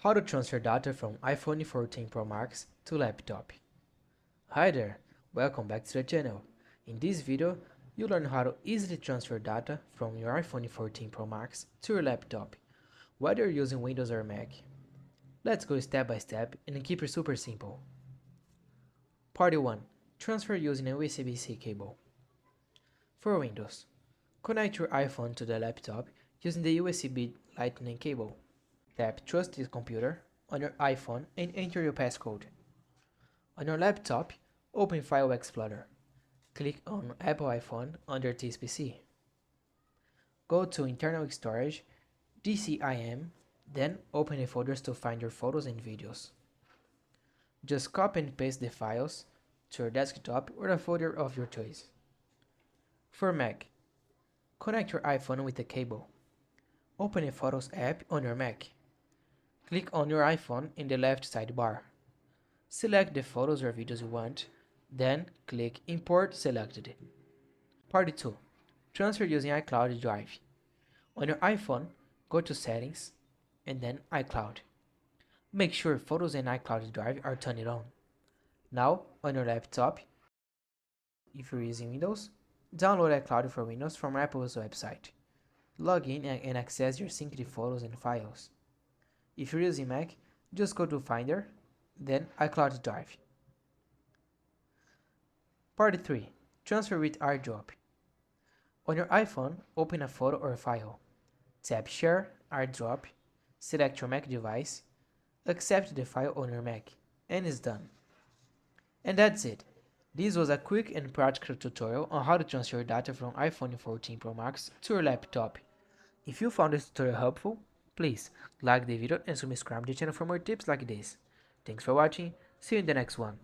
How to transfer data from iPhone 14 Pro Max to laptop. Hi there, welcome back to the channel. In this video, you'll learn how to easily transfer data from your iPhone 14 Pro Max to your laptop, whether you're using Windows or Mac. Let's go step by step and keep it super simple. Part 1. Transfer using a USB-C cable. For Windows, connect your iPhone to the laptop using the USB Lightning cable. Tap Trust this computer on your iPhone and enter your passcode. On your laptop, open File Explorer. Click on Apple iPhone under this PC. Go to Internal Storage, DCIM, then open the folders to find your photos and videos. Just copy and paste the files to your desktop or the folder of your choice. For Mac, connect your iPhone with the cable. Open the Photos app on your Mac. Click on your iPhone in the left sidebar. Select the photos or videos you want, then click Import Selected. Part 2. Transfer using iCloud Drive. On your iPhone, go to Settings, and then iCloud. Make sure Photos and iCloud Drive are turned on. Now, on your laptop, if you're using Windows, download iCloud for Windows from Apple's website. Log in and access your synced photos and files. If you're using Mac, just go to Finder, then iCloud Drive. Part 3. Transfer with AirDrop. On your iPhone, open a photo or file. Tap Share, AirDrop, select your Mac device, accept the file on your Mac, and it's done. And that's it. This was a quick and practical tutorial on how to transfer data from iPhone 14 Pro Max to your laptop. If you found this tutorial helpful, please like the video and subscribe to the channel for more tips like this. Thanks for watching, see you in the next one.